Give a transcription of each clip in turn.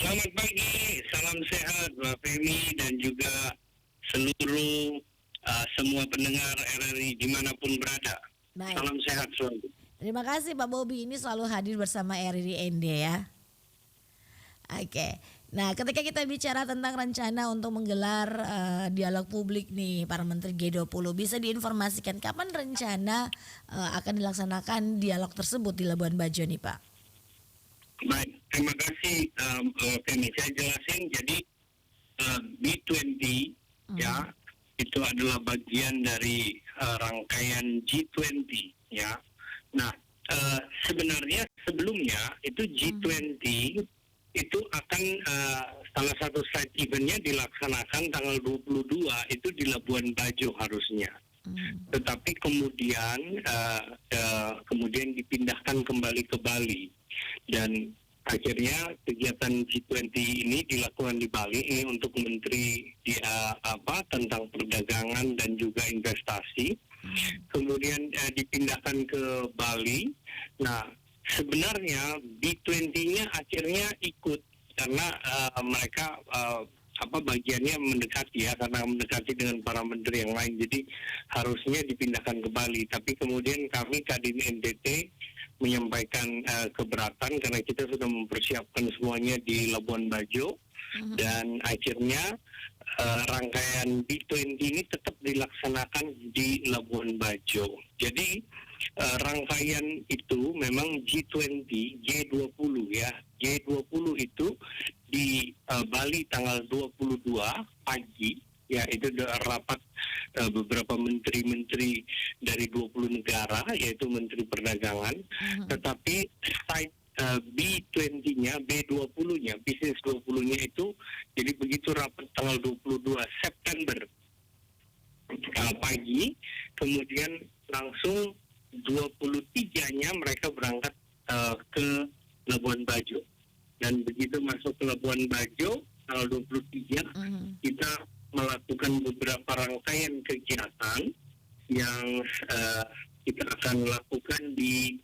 Selamat pagi, salam sehat Mbak Femi dan juga seluruh semua pendengar RRI dimanapun berada. Baik, Salam sehat selalu. terima kasih Pak Bobi ini selalu hadir bersama RRI ND ya. Oke. Nah, ketika kita bicara tentang rencana untuk menggelar dialog publik nih para menteri G20, bisa diinformasikan kapan rencana akan dilaksanakan dialog tersebut di Labuan Bajo nih, Pak? Baik, terima kasih Femi. Saya jelasin jadi B20 ya itu adalah bagian dari rangkaian G20 ya. Nah, sebenarnya sebelumnya itu G20 itu akan salah satu side eventnya dilaksanakan tanggal 22 itu di Labuan Bajo harusnya. Tetapi kemudian dipindahkan kembali ke Bali dan akhirnya kegiatan G20 ini dilakukan di Bali ini untuk menteri tentang perdagangan dan juga investasi. Kemudian dipindahkan ke Bali. Nah, sebenarnya B20-nya akhirnya ikut karena mereka bagiannya mendekati ya, karena mendekati dengan para menteri yang lain, jadi harusnya dipindahkan ke Bali. Tapi kemudian kami Kadin NTT menyampaikan keberatan karena kita sudah mempersiapkan semuanya di Labuan Bajo dan akhirnya rangkaian B20 ini tetap dilaksanakan di Labuan Bajo. Jadi rangkaian itu memang G20 ya. G20 itu di Bali tanggal 22 pagi ya, itu rapat beberapa menteri-menteri dari 20 negara yaitu menteri perdagangan. Tetapi side B20-nya, B20-nya, bisnis 20-nya itu jadi begitu rapat tanggal 22 September pagi, kemudian langsung 23-nya mereka berangkat ke Labuan Bajo. Dan begitu masuk ke Labuan Bajo tanggal 23 kita melakukan beberapa rangkaian kegiatan yang kita akan lakukan di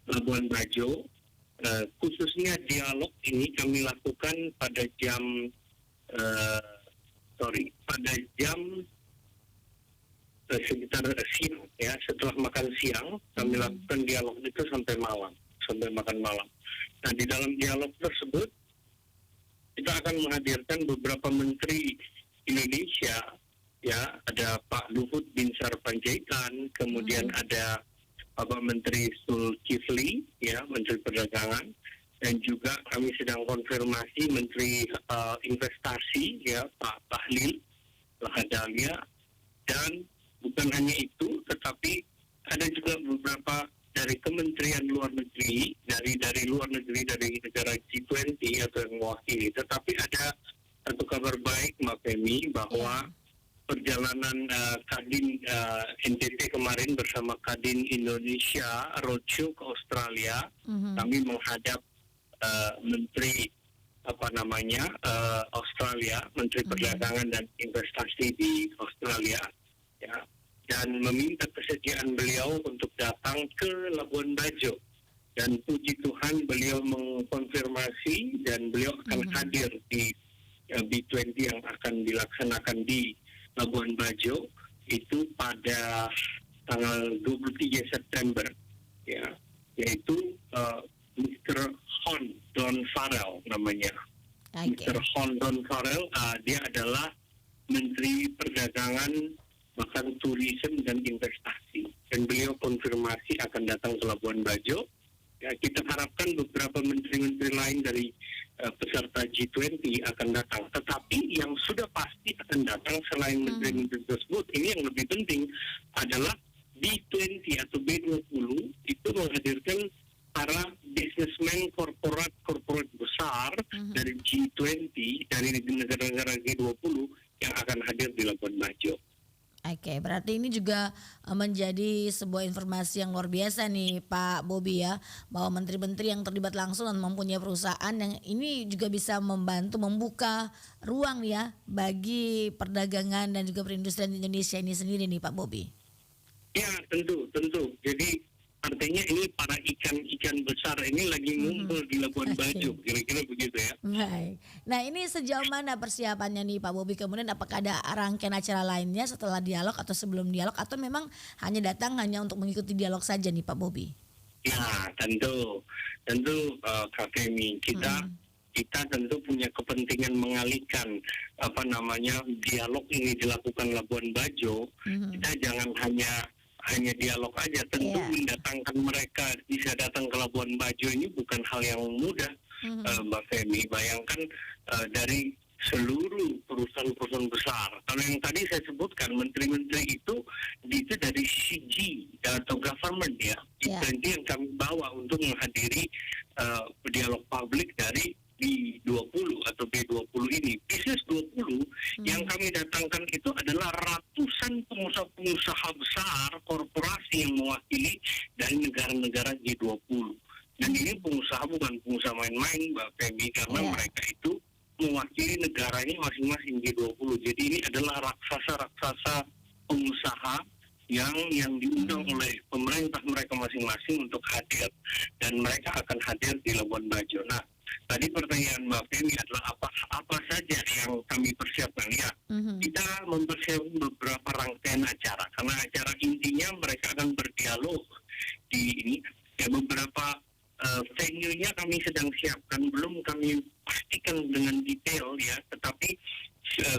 Labuan Bajo. Khususnya dialog ini kami lakukan pada jam sekitar siang ya, setelah makan siang kami lakukan dialog itu sampai makan malam. Nah, di dalam dialog tersebut kita akan menghadirkan beberapa menteri Indonesia ya, ada Pak Luhut Binsar Panjaitan, kemudian ada Bapak Menteri Zulkifli ya, Menteri Perdagangan, dan juga kami sedang konfirmasi Menteri Investasi ya, Pak Bahlil Lahadalia. Dan bukan hanya itu, tetapi ada juga beberapa dari kementerian luar negeri, dari luar negeri, dari negara G20 atau yang mewakili. Tetapi ada satu kabar baik Mbak Femi, bahwa perjalanan Kadin NTT kemarin bersama Kadin Indonesia roadshow ke Australia, kami menghadap Menteri Australia, Menteri Perdagangan dan Investasi di Australia ya, dan meminta kesediaan beliau untuk datang ke Labuan Bajo. Dan puji Tuhan beliau mengkonfirmasi dan beliau akan hadir di B20 yang akan dilaksanakan di Labuan Bajo itu pada tanggal 23 September ya, yaitu Mr. Hon Don Farrell namanya. Mr. Hon Don Farrell dia adalah Menteri Perdagangan, bahkan Tourism dan Investasi, dan beliau konfirmasi akan datang ke Labuan Bajo. Ya, kita harapkan beberapa menteri-menteri lain dari peserta G20 akan datang. Tetapi yang sudah pasti akan datang selain menteri-menteri tersebut, ini yang lebih penting adalah B20 atau B20 itu menghadirkan para businessman korporat besar dari G20, dari negara-negara G20 yang akan hadir di Labuan Bajo. Oke, berarti ini juga menjadi sebuah informasi yang luar biasa nih Pak Bobi ya, bahwa menteri-menteri yang terlibat langsung dan mempunyai perusahaan yang ini juga bisa membantu membuka ruang ya bagi perdagangan dan juga perindustrian Indonesia ini sendiri nih Pak Bobi. Ya, tentu. Jadi artinya ini para ikan-ikan besar ini lagi ngumpul di Labuan Bajo, Oke. kira-kira begitu ya. Baik. Nah, ini sejauh mana persiapannya nih Pak Bobi? Kemudian apakah ada rangkaian acara lainnya setelah dialog atau sebelum dialog atau memang hanya untuk mengikuti dialog saja nih Pak Bobi? Nah, tentu, tentu Kak Femi, kita Mhm, kita tentu punya kepentingan mengalihkan dialog ini dilakukan Labuan Bajo. mhm. Kita jangan hanya dialog aja, tentu Iya. mendatangkan mereka bisa datang ke Labuan Bajo ini bukan hal yang mudah, Mhm, Mbak Femi. Bayangkan dari seluruh perusahaan-perusahaan besar. Kalau yang tadi saya sebutkan menteri-menteri itu dari CG atau government ya, iya. G20 yang kami bawa untuk menghadiri dialog publik dari B20 atau B20 ini. Bisnis 20 yang Mhm, kami datangkan itu adalah ratusan pengusaha-pengusaha besar, korporasi yang mewakili dari negara-negara G20. Dan ini pengusaha bukan pengusaha main-main, Mbak Femi, karena iya. mereka itu mewakili negaranya masing-masing G20. Jadi ini adalah raksasa-raksasa pengusaha yang diundang Mhm, oleh pemerintah mereka masing-masing untuk hadir, dan mereka akan hadir di Labuan Bajo. Nah, tadi pertanyaan Mbak Femi adalah apa saja yang kami persiapkan ya. mhm, Kita mempersiapkan beberapa rangkaian acara karena acara intinya mereka akan berdialog di ini ya. Beberapa venue-nya kami sedang siapkan, belum kami pastikan dengan detail ya, tetapi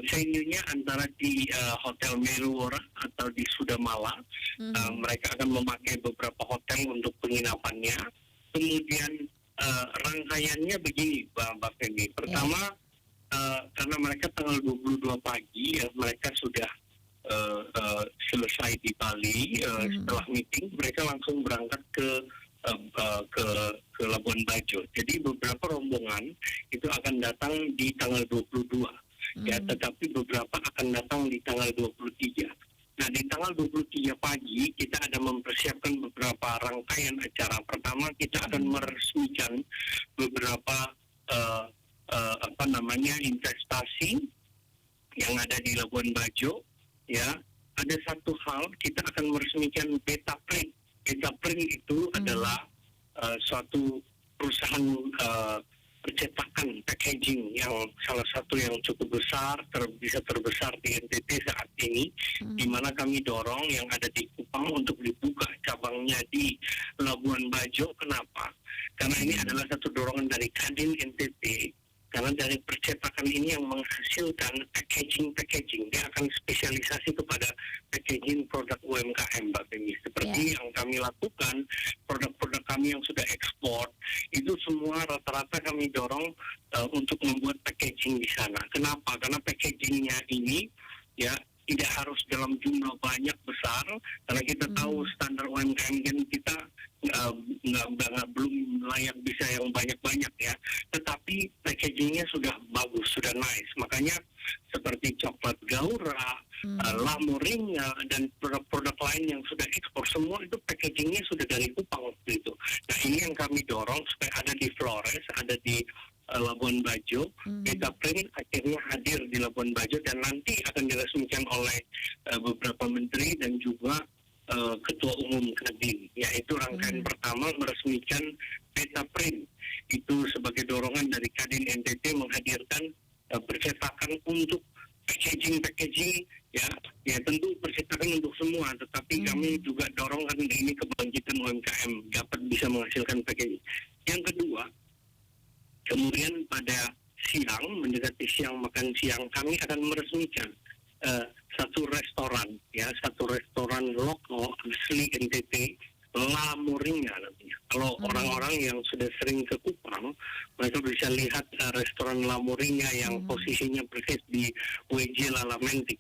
venue-nya antara di Hotel Meruora atau di Sudamala. mhm, Mereka akan memakai beberapa hotel untuk penginapannya. Kemudian rangkaiannya begini, Mbak Femi. iya. Pertama, karena mereka tanggal 22 pagi ya, mereka sudah selesai di Bali. Mhm, Setelah meeting mereka langsung berangkat eh, eh, ke ke Labuan Bajo. Jadi beberapa rombongan itu akan datang di tanggal 22 ya, mhm, tetapi beberapa akan datang di tanggal 23. Nah, di tanggal 23 pagi kita ada mempersiapkan beberapa rangkaian acara. Pertama, kita akan mhm, meresmikan beberapa eh, investasi yang ada di Labuan Bajo ya. Ada satu hal, kita akan meresmikan Beta Print. Beta Print itu mhm, adalah suatu perusahaan percetakan packaging yang salah satu yang cukup besar, bisa terbesar di NTT saat ini, di mhm, mana kami dorong yang ada di Kupang untuk dibuka cabangnya di Labuan Bajo. Kenapa? Karena ini mhm, adalah satu dorongan dari Kadin NTT. Karena dari percetakan ini yang menghasilkan packaging, dia akan spesialisasi kepada packaging produk UMKM, Mbak Femi. iya. Seperti yang kami lakukan, produk-produk kami yang sudah ekspor, itu semua rata-rata kami dorong untuk membuat packaging di sana. Kenapa? Karena packagingnya ini ya tidak harus dalam jumlah banyak besar, karena kita tahu Mhm, standar UMKM kan kita belum layak bisa yang banyak-banyak ya, tetapi packagingnya sudah bagus, sudah nice. Makanya seperti coklat Gaura, mhm, La Moringa, dan produk-produk lain yang sudah ekspor, semua itu packagingnya sudah dari Kupang waktu itu. Nah, ini yang kami dorong supaya ada di Flores, ada di Labuan Bajo. mhm, Beta Print akhirnya hadir di Labuan Bajo dan nanti akan diresmikan oleh beberapa menteri dan juga Ketua Umum Kadin, yaitu rangkaian mhm, pertama meresmikan Beta Print. Itu sebagai dorongan dari Kadin NTT menghadirkan percetakan untuk packaging ya, ya tentu percetakan untuk semua, tetapi kami mhm, juga dorong kan ini kebangkitan UMKM dapat bisa menghasilkan packaging. Yang kedua, kemudian pada siang, mendekati siang makan siang, kami akan meresmikan eh, satu restoran lokal asli NTT, La Moringa namanya. Kalau mhm, orang-orang yang sudah sering ke Kupang, mereka bisa lihat restoran La Moringa yang mhm, posisinya persis di WJ Lala Mentik.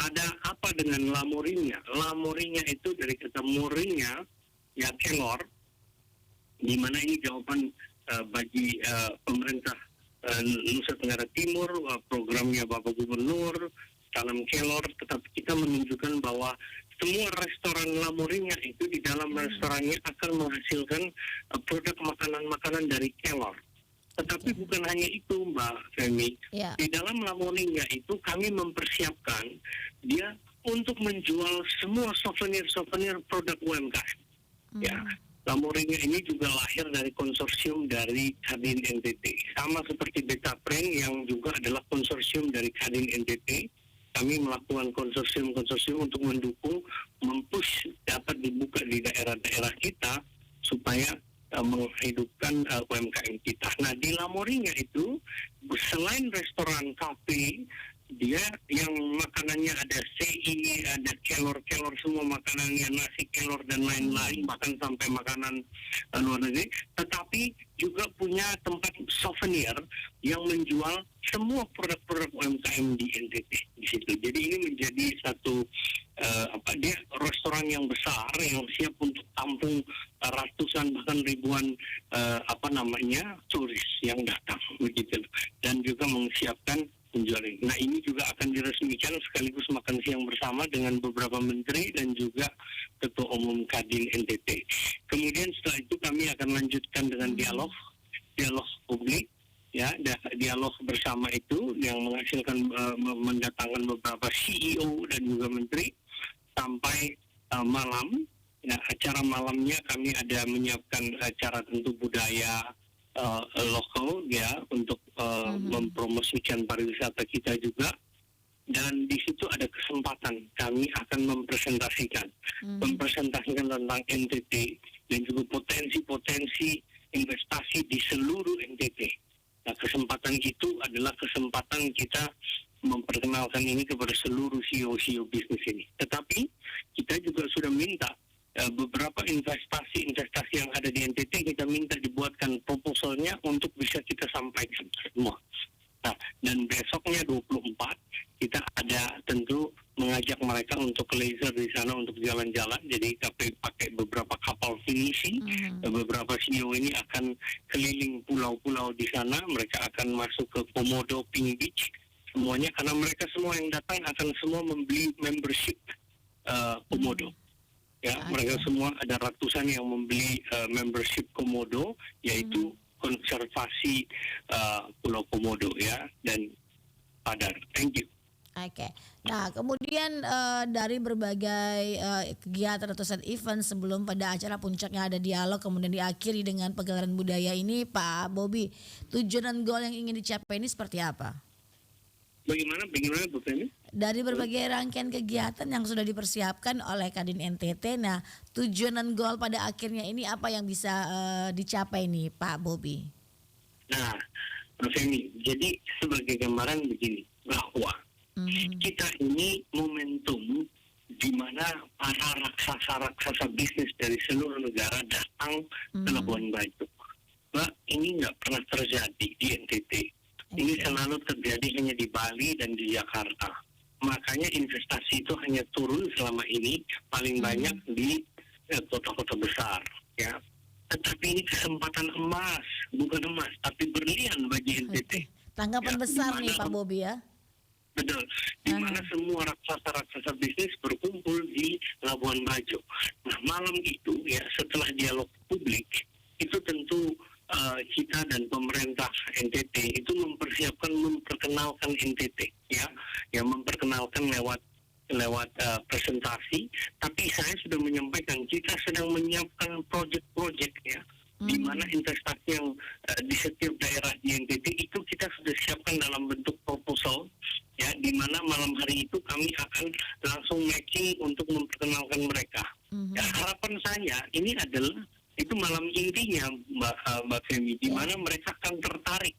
Ada apa dengan La Moringa? La Moringa itu dari kata Moringa, ya kelor, di mana ini jawaban bagi pemerintah Nusa Tenggara Timur, programnya Bapak Gubernur tanam kelor, tetapi kita menunjukkan bahwa semua restoran La Moringa itu di dalam mhm, restorannya akan menghasilkan produk makanan-makanan dari kelor. Tetapi oke. bukan hanya itu, Mbak Femi. Iya. Di dalam La Moringa itu kami mempersiapkan dia untuk menjual semua souvenir-souvenir produk UMKM. Ya, Lamborghini ini juga lahir dari konsorsium dari Kadin NTT. Sama seperti Betapren yang juga adalah konsorsium dari Kadin NTT. Kami melakukan konsorsium-konsorsium untuk mendukung, mempush dapat dibuka di daerah-daerah kita supaya menghidupkan UMKM kita. Nah, di Lamborghini itu selain restoran, kafe, dia yang makanannya ada CI, ada kelor-kelor, semua makanannya nasi kelor dan lain-lain, bahkan sampai makanan luar negeri, tetapi juga punya tempat souvenir yang menjual semua produk-produk UMKM di NTT di situ. Jadi ini menjadi satu dia restoran yang besar yang siap untuk tampung ratusan bahkan ribuan turis yang datang begitu, dan juga menyiapkan penjualan. Nah, ini juga akan diresmikan sekaligus makan siang bersama dengan beberapa menteri dan juga Ketua Umum Kadin NTT. Kemudian setelah itu kami akan lanjutkan dengan dialog publik, ya, dialog bersama itu yang menghasilkan mendatangkan beberapa CEO dan juga menteri sampai malam. Nah, acara malamnya kami ada menyiapkan acara tentu budaya lokal, ya, untuk mempromosikan pariwisata kita juga, dan di situ ada kesempatan kami akan mempresentasikan tentang NTT dan juga potensi investasi di seluruh NTT. Nah, kesempatan itu adalah kesempatan kita memperkenalkan ini kepada seluruh CEO bisnis ini. Tetapi kita juga sudah minta beberapa investasi yang ada di NTT, kita minta dibuatkan proposalnya untuk bisa kita sampaikan semua. Nah, dan besoknya 24 kita ada tentu mengajak mereka untuk laser di sana untuk jalan-jalan. Jadi kami pakai beberapa kapal finishing. Beberapa CEO ini akan keliling pulau-pulau di sana. Mereka akan masuk ke Komodo, Pink Beach, semuanya, karena mereka semua yang datang akan semua membeli membership Komodo. Ya, mereka semua ada ratusan yang membeli membership Komodo, yaitu konservasi Pulau Komodo, ya, dan Padar. Thank you. Oke. Nah, kemudian dari berbagai kegiatan atau set event sebelum pada acara puncaknya ada dialog, kemudian diakhiri dengan pagelaran budaya ini, Pak Bobby, tujuan dan goal yang ingin dicapai ini seperti apa? Bagaimana Bu Femi? Dari berbagai rangkaian kegiatan yang sudah dipersiapkan oleh Kadin NTT, nah tujuan dan goal pada akhirnya ini apa yang bisa dicapai nih Pak Bobby? Nah, Bu Femi, jadi sebagai gambaran begini, bahwa kita ini momentum di mana para raksasa bisnis dari seluruh negara datang ke Labuan Bajo. Mbak, ini nggak pernah terjadi di NTT. Ini selalu terjadi hanya di Bali dan di Jakarta. Makanya investasi itu hanya turun selama ini paling banyak di kota-kota besar, ya. Tetapi ini kesempatan emas, bukan emas, tapi berlian bagi NTT. Tanggapan besar nih Pak Bobby, ya. Betul, di mana semua raksasa bisnis berkumpul di Labuan Bajo. Nah, malam itu, ya, setelah dialog publik, itu tentu kita dan pemerintah NTT itu memperkenalkan NTT, ya, yang memperkenalkan lewat presentasi. Tapi saya sudah menyampaikan kita sedang menyiapkan proyek-proyek, ya, di mana investasi yang di setiap daerah di NTT itu kita sudah siapkan dalam bentuk proposal, ya, di mana malam hari itu kami akan langsung matching untuk memperkenalkan mereka. Ya, harapan saya ini adalah itu malam intinya, Mbak Femi, di mana mereka akan tertarik.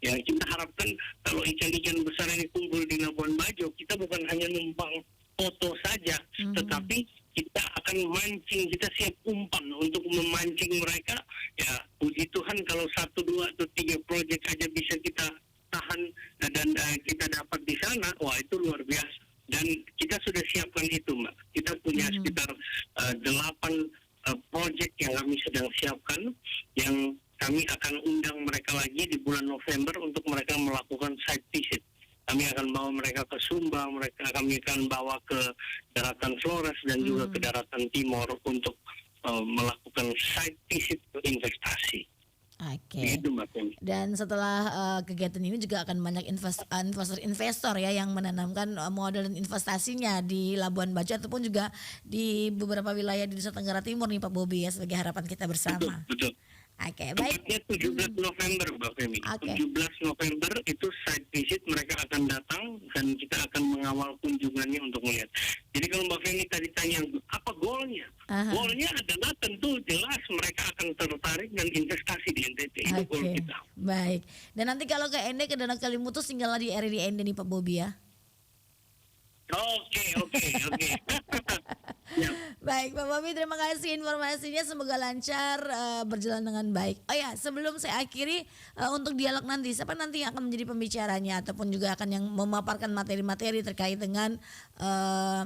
Ya, kita harapkan kalau ikan-ikan besar ini kumpul di Labuan Bajo, kita bukan hanya numpang foto saja, tetapi kita akan mancing, kita siap umpan untuk memancing mereka. Ya, puji Tuhan kalau 1, 2, atau 3 proyek aja bisa kita tahan dan kita dapat di sana, wah itu luar biasa. Dan kita sudah siapkan itu, Mbak. Kita punya sekitar 8 proyek yang kami sedang siapkan, yang kami akan undang mereka lagi di bulan November untuk mereka melakukan site visit. Kami akan bawa mereka ke Sumba, kami akan bawa ke daratan Flores dan juga ke daratan Timor untuk melakukan site visit investasi. Oke. Begitu Mbak Femi. Dan setelah kegiatan ini juga akan banyak investor-investor ya yang menanamkan modal dan investasinya di Labuan Bajo ataupun juga di beberapa wilayah di Nusa Tenggara Timur nih Pak Bobi ya sebagai harapan kita Betul, bersama. betul. Oke, baik. Tepatnya 17 November Mbak Femi. Oke. 17 November itu site visit mereka akan datang dan kita akan mengawal kunjungannya untuk melihat. Jadi kalau Mbak Femi tadi tanya apa goalnya? Aha. Goalnya adalah tentu jelas mereka akan tertarik dan investasi di NTT. Itu goal Oke, kita. baik. Dan nanti kalau ke Ende ke Danau Kalimutus tinggallah di RRI Ende nih Pak Bobi ya. Oke. Ya. Baik Pak Bobi, terima kasih informasinya, semoga lancar, berjalan dengan baik. Oh ya, sebelum saya akhiri, untuk dialog nanti siapa nanti yang akan menjadi pembicaranya ataupun juga akan yang memaparkan materi-materi terkait dengan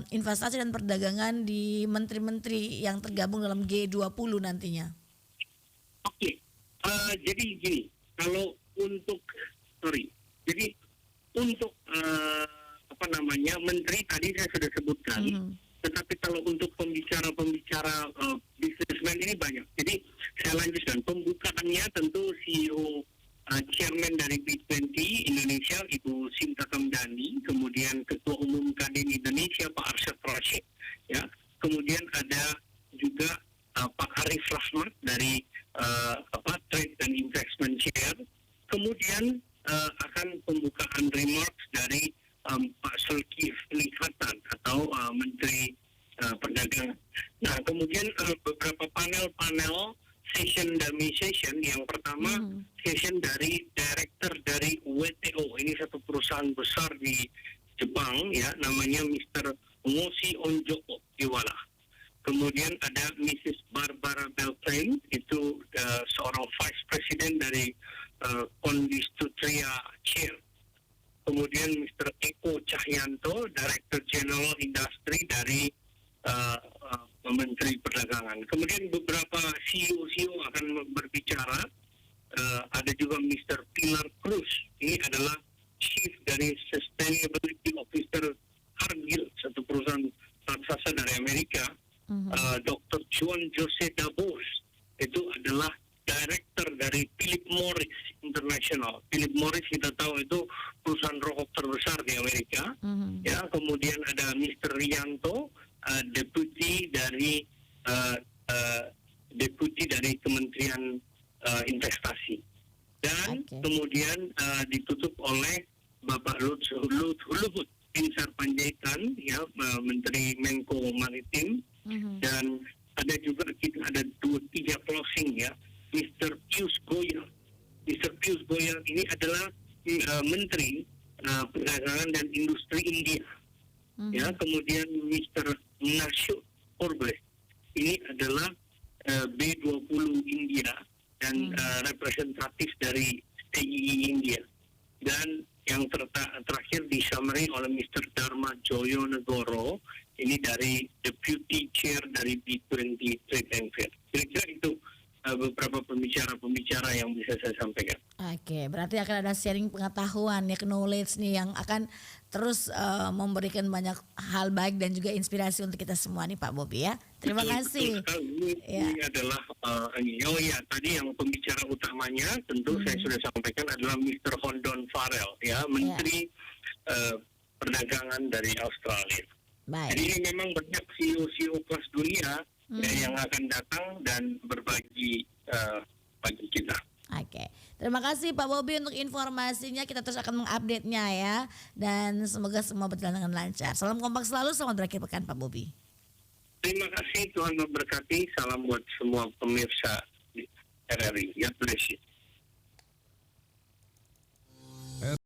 investasi dan perdagangan di menteri-menteri yang tergabung dalam G20 nantinya. Oke. Jadi gini, kalau untuk jadi untuk menteri tadi saya sudah sebutkan. Tetapi kalau untuk pembicara businessman ini banyak. Jadi saya lanjutkan. Pembukaannya tentu CEO Chairman dari B20 Indonesia Ibu Sinta Kamdani, kemudian Ketua Umum Kadin Indonesia Pak Arsyad Rashid, ya. Kemudian ada juga Pak Arif Rahmat dari Trade and Investment Share. Kemudian akan pembukaan remarks dari Pak Zulkifli Hasan atau Menteri Perdagangan. Nah, kemudian beberapa panel session demi session. Yang pertama session dari director dari WTO. Ini satu perusahaan besar di Jepang ya, namanya Mr. Ngozi Onjoko Iwala. Kemudian ada Mrs. Barbara Beltran, itu seorang Vice President dari Kondistutria Chair. Kemudian Mr. Eko Cahyanto, Director General Industri dari Menteri Perdagangan. Kemudian beberapa CEO akan berbicara. Ada juga Mr. Pilar Cruz. Ini adalah Chief dari Sustainability Officer Cargill, satu perusahaan raksasa dari Amerika. Dr. Juan Jose Dabos, itu adalah Director dari Philip Morris International. Philip Morris kita tahu itu perusahaan rokok terbesar di Amerika. Ya, kemudian ada Mr. Rianto, Deputi dari Kementerian Investasi. Dan kemudian ditutup oleh Bapak Luhut Binsar Panjaitan, ya, Menteri Menko Maritim. Dan ada juga kita ada 2-3 closing ya. Mr. Piyush Goyal. Mr. Piyush Goyal ini adalah Menteri Perdagangan dan Industri India. Ya, kemudian Mr. Nashud Orbe. Ini adalah B20 India dan representatif dari TII India. Dan yang terakhir disummary oleh Mr. Dharma Joyo Negoro, ini dari Deputy Chair dari B20 Trade and Fair. Kira-kira itu beberapa pembicara yang bisa saya sampaikan. Oke, berarti akan ada sharing pengetahuan ya, knowledge nih yang akan terus memberikan banyak hal baik dan juga inspirasi untuk kita semua nih Pak Bobi ya. Terima kasih. Ini adalah tadi yang pembicara utamanya tentu saya sudah sampaikan adalah Mr. Hondon Farrell ya, Menteri Perdagangan dari Australia. Baik. Jadi ini memang banyak CEO kelas dunia yang akan datang dan berbagi bagi kita. Oke, terima kasih Pak Bobi untuk informasinya. Kita terus akan mengupdate-nya ya. Dan semoga semua berjalan dengan lancar. Salam kompak selalu, selamat berakhir pekan Pak Bobi. Terima kasih, Tuhan memberkati. Salam buat semua pemirsa di RRI. God bless you.